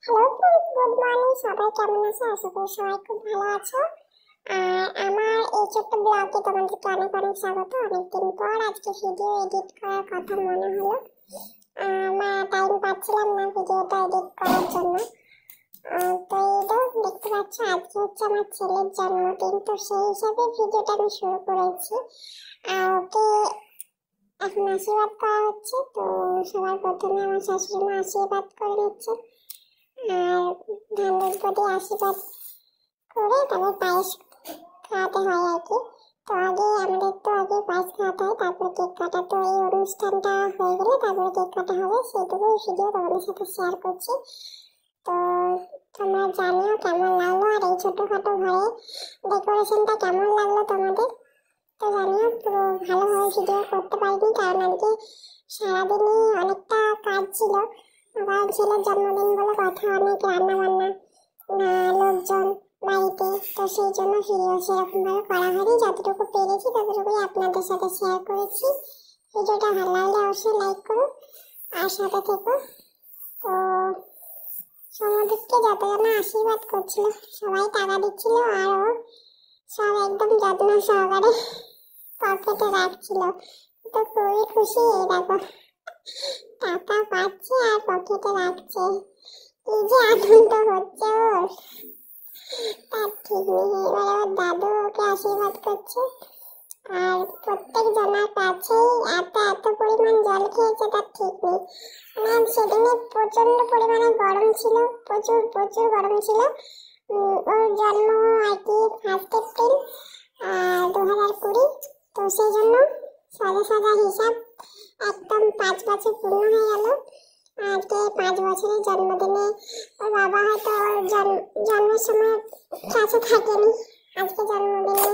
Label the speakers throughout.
Speaker 1: Hello friends, good morning. সবাই কেমন আছো? আশা করি সবাই খুব ভালো আছো। আর আমার এই ছোট্ট ব্লগে তোমাদেরকে অনেক অনেক স্বাগত। অনেকদিন পর আজকে ভিডিও এডিট করার কথা মনে হলো। টাইম পাচ্ছিলাম না ভিডিওটা এডিট করার জন্য। তো এই দেখতে পাচ্ছ, আজকে হচ্ছে আমার ছেলের জন্মদিন, তো সেই হিসাবে ভিডিওটা আমি শুরু করেছি। আর ওকে এখন আশীর্বাদ করা হচ্ছে। তো সবার প্রথমে আমার শাশুড়ি মা আশীর্বাদ করে নিচ্ছে। আর ধানের প্রতি আশীর্বাদ করে তারপর পায়েস খাওয়াতে হয় আর কি। তো আগে পায়েস খাওয়াতে হয়, তারপর কেক কাটা। তো এই অনুষ্ঠানটা হয়ে গেলে তারপরে কেক কাটা হবে, সেটুকুই ভিডিও তোমাদের সাথে শেয়ার করছি। তো তোমরা জানিও কেমন লাগলো, আর এই ছোটখাটো ঘরে ডেকোরেশনটা কেমন লাগলো তোমাদের। তো জানিও, পুরো ভালোভাবে ভিডিও করতে পারিনি কারণ আজকে সারাদিনই অনেকটা কাজ ছিল। আবার ছেলের জন্মদিন বলে কথা, অনেক রান্না বান্না, লোকজন বাড়িতে। তো সেই জন্য ভিডিও সেরকম ভাবে করা হয়নি। যতটুকু পেরেছি ততটুকুই আপনাদের সাথে শেয়ার করেছি। ভিডিওটা ভালো লাগলে অবশ্যই লাইক করো আর সাথে থেকো। তো সমুদ্রকে যতজন আশীর্বাদ করছিল, সবাই টাকা দিচ্ছিল, আর ও সব একদম যত্ন সহকারে পকেটে রাখছিল। তো খুবই খুশি। এই দেখো, টাকা পাচ্ছে আর পকেটে রাখছে। কি যে আনন্দ হচ্ছে ওর, তার ঠিক নেই। এবারে ওর দাদু ওকে আশীর্বাদ করছে। আর প্রত্যেক জনের কাছেই এত এত পরিমাণ জল খেয়েছে, তার ঠিক নেই। মানে সেদিনে প্রচন্ড পরিমাণে গরম ছিল, প্রচুর প্রচুর গরম ছিল। ওর জন্ম আর কি 1 এপ্রিল 2020। তো সেই জন্য সাদা সাদা হিসাব একদম 5 বছর পূর্ণ হয়ে গেল। আজকে 5 বছরের জন্মদিনে ওর বাবা হয়তো ওর জন্মের সময় কাছে থাকেনি, আজকে জন্মদিনে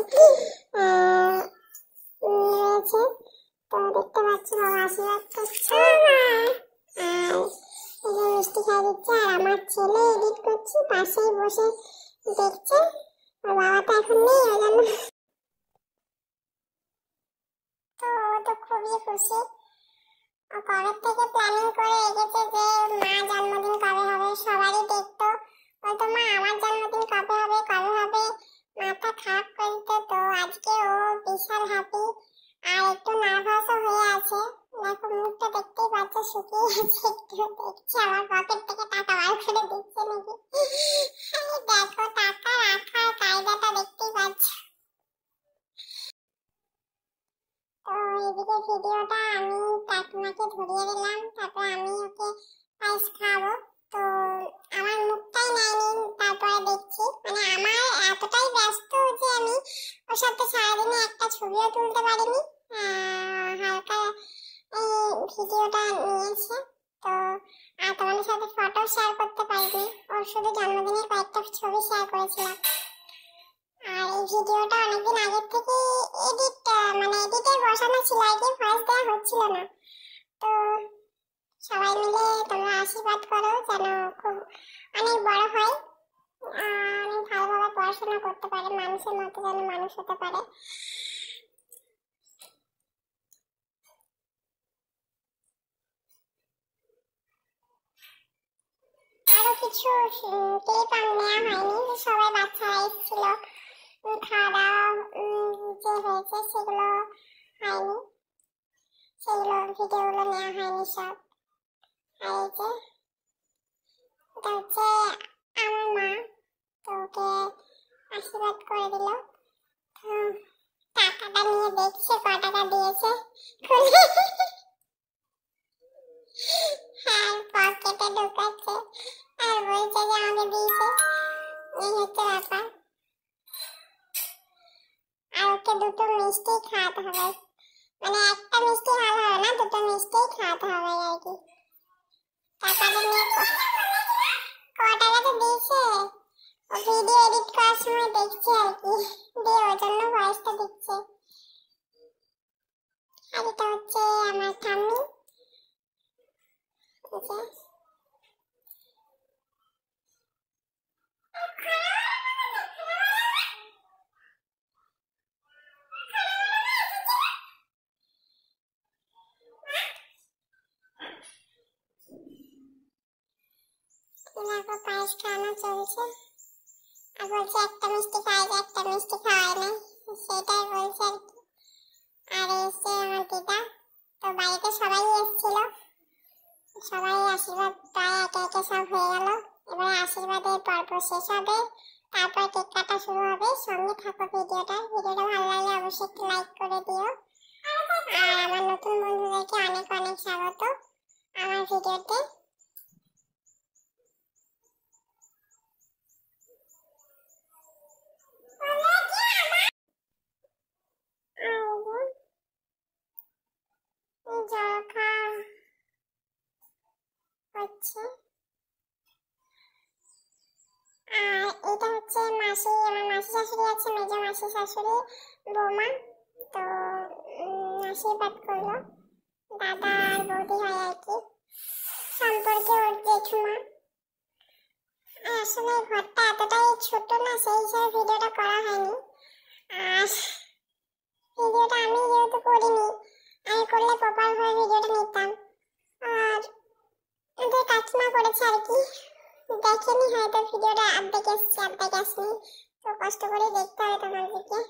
Speaker 1: রয়েছে। তো দেখতে পাচ্ছি বাবা আশীর্বাদ করছে, আর মিষ্টি খাই দিচ্ছে। আর আমার ছেলে এডিট করছে, পাশেই বসে দেখছে। আর বাবা তো এখন নেই, ওই জন্য তো খুবই খুশি। কবে থেকে প্ল্যানিং করে রেখেছে যে মা জন্মদিন কবে হবে, সবারই দেখতো, বলতো মা আমার জন্মদিন কবে হবে কবে হবে, মাথা খারাপ করে দিত। তো আজকে ও বিশাল হ্যাপি, আর একটু নার্ভাসও হয়ে আছে। দেখো মুখটা দেখতেই পাচ্ছ, শুকিয়ে গেছে একটু। দেখছি আমার পকেট থেকে টাকা বার করে দিচ্ছে নাকি। দেখো টাকা রাখার কায়দাটা দেখতেই পাচ্ছ। তো এদিকে ভিডিওটা আমি কাকিমাকে ধরিয়ে দিলাম, তারপর আমি ওকে পায়েস খাওয়াবো। তো আমার মুখটাই নেয়নি, তারপরে দেখছি মানে আমার এতটাই ব্যস্ত যে আমি ওর সাথে সারাদিনে একটা ছবিও তুলতে পারিনি। হালকা ভিডিওটা নিয়েছে। তো আর তোমাদের সাথে ফটো শেয়ার করতে পারিনি, ওর শুধু জন্মদিনের কয়েকটা ছবি শেয়ার করেছিলাম। আর এই ভিডিওটা অনেকদিন আগের থেকে এডিটে বসানো ছিল আর কি, ভয়েস দেওয়া হচ্ছিল না। তো সবাই মিলে তোমরা আশীর্বাদ করো যেন খুব অনেক বড় হয়, অনেক ভালোভাবে পড়াশোনা করতে পারে, মানুষের মতো যেন মানুষ হতে পারে। আরো কিছু ক্লিপ নেওয়া হয়নি, সবাই বাচ্চারা এসেছিল। খাওয়া দাওয়া যে হয়েছে সেগুলো হয়নি, সেগুলো ভিডিওগুলো নেওয়া হয়নি সব। আর এই যে এটা হচ্ছে আমার মা, তো ওকে আশীর্বাদ করে দিল। টাকাটা নিয়ে দেখছে ক টাকা দিয়েছে, খুলে আর পকেটে ঢুকাচ্ছে আর বলছে যে আমাকে দিয়েছে। এই হচ্ছে ব্যাপার। আর ওকে দুটো মিষ্টি খাওয়াতে হবে, মানে একটা মিষ্টি ভালো হবে না, দুটো মিষ্টি খাওয়াতে হবে আর কি। টাকাটা নিয়ে ক টাকা তো দিয়েছে, ভিডিও এডিট করার সময় দেখছি আর কি, দিয়ে ওই জন্য ভয়েসটা দিচ্ছে। আর এটা হচ্ছে আমার ঠাম্মি। দেখো পায়েস খাওয়ানো চলছে। আর বলছে একটা মিষ্টি খাই, একটা মিষ্টি খাওয়াই না, সেটাই বলছে আর কি। আর এসে আমার দিদা, তো বাড়িতে সবাই এসেছিল, সবাই আশীর্বাদ প্রায় একে একে সব হয়ে গেল। এবারে আশীর্বাদের পর্ব শেষ হবে, তারপর কেক কাটা শুরু হবে। সঙ্গে থাকো ভিডিওটা ভালো লাগলে অবশ্যই একটু লাইক করে দিও। আর আমার নতুন বন্ধুদেরকে অনেক অনেক স্বাগত আমার ভিডিওতে। জল খাওয়া হচ্ছে। আর এটা হচ্ছে মাসি, আমার মাসি শাশুড়ি আছে, মেজো মাসি শাশুড়ি, বৌমা। তো আশীর্বাদ করলো, দাদা আর বৌদি হয় আর কি, সম্পর্কে ওর জেঠুমা। আসলে ঘরটা এতটাই ছোট না, সেই হিসাবে ভিডিওটা করা হয়নি। আর ভিডিওটা আমি যেহেতু করিনি, আমি করলে প্রপার ভাবে ভিডিওটা নিতাম। আর ওদের কাকিমা করেছে আর কি, দেখেনি হয়তো ভিডিওটা, অর্ধেক এসছে অর্ধেক আসেনি, তো কষ্ট করে দেখতে হবে তোমাদেরকে।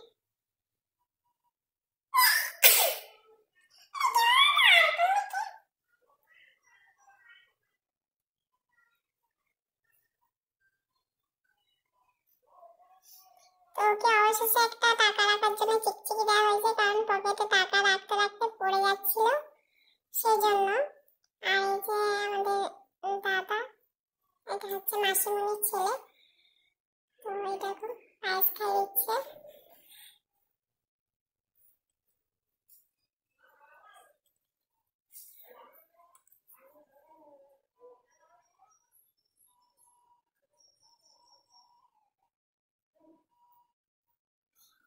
Speaker 1: তো ওকে অবশেষে একটা টাকা রাখার জন্য চিকচিকি দেওয়া হয়েছে, কারণ পকেটে টাকা রাখতে রাখতে পড়ে যাচ্ছিল, সেই জন্য। আর এই যে আমাদের দাদা, এটা হচ্ছে মাসিমণির ছেলে, তো এই দেখো পায়েস খাই দিচ্ছে।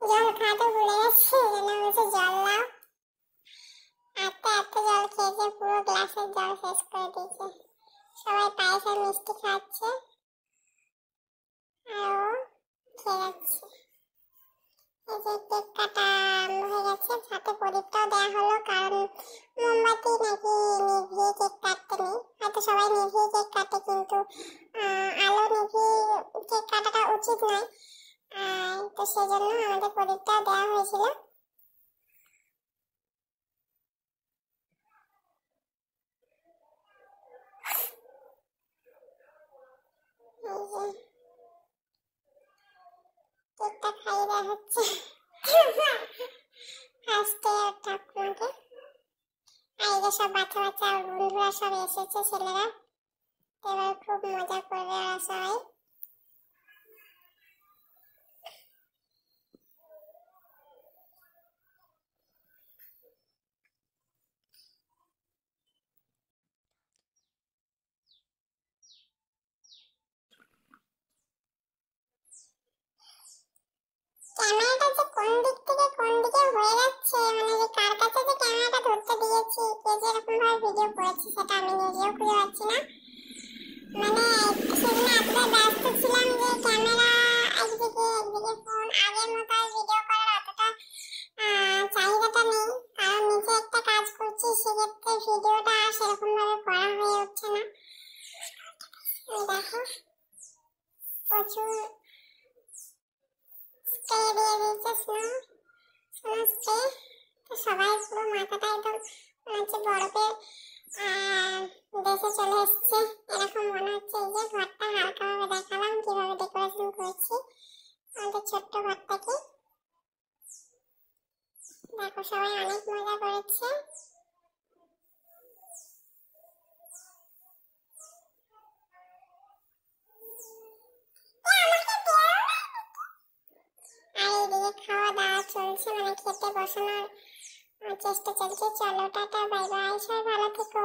Speaker 1: জল খাওয়াতে ভুলে গেছে, যেন বলছে জল দাও। এত জল খেয়েছে, পুরো গ্লাসের জল শেষ করে দিয়েছে। সবাই পায়েস আর মিষ্টি খাচ্ছে, আর ও খেয়ে যাচ্ছে। এই যে কেক কাটা হয়ে গেছে, সাথে প্রদীপটাও দেওয়া হলো, কারণ মোমবাতি নাকি নিভিয়ে কেক কাটতে নেই। হয়তো সবাই নিভিয়ে কেক কাটে, কিন্তু আলো নিভিয়ে কেক কাটাটা উচিত নয়। তো সেজন্য আমাদের প্রদীপটাও দেওয়া হয়েছিল। কেকটা খাইয়ে দেওয়া হচ্ছে ফার্স্টে ঠাকুমাকে। আর এই যে সব বাচ্চা বাচ্চা বন্ধুরা সব এসেছে, ছেলেরা, এবার খুব মজা করবে ওরা সবাই। ক্যামেরাটা যে কোন দিক থেকে কোন দিকে হয়ে যাচ্ছে, মানে যে কার কাছে যে ক্যামেরাটা ধরতে দিয়েছি, কে যে এরকম ভাবে ভিডিও করেছে, সেটা আমি নিজেও খুঁজে পাচ্ছি না। মানে সেদিন এতটা ব্যস্ত ছিলাম যে ক্যামেরা একদিকে একদিকে ফোন, আগের মতো আর ভিডিও করার অতটা চাহিদাটা নেই, কারণ নিচে একটা কাজ করছি, সেক্ষেত্রে ভিডিওটা সেরকম ভাবে করা হয়ে উঠছে না। দেখো প্রচুর স্প্রে দিয়ে দিয়েছে, স্নো স্প্রে। তো সবাই পুরো মাথাটা একদম মনে হচ্ছে বরফের দেশে চলে এসছে, এরকম মনে হচ্ছে। এই যে ঘরটা হালকাভাবে দেখালাম কিভাবে ডেকোরেশন করেছি আমাদের ছোট্ট ঘরটাকে। দেখো সবাই অনেক মজা করেছে। আর এইদিকে খাওয়া দাওয়া চলছে, মানে খেতে বসানোর চেষ্টা চলছে। চলো টাটা, বাই বাই, সবাই ভালো থেকো।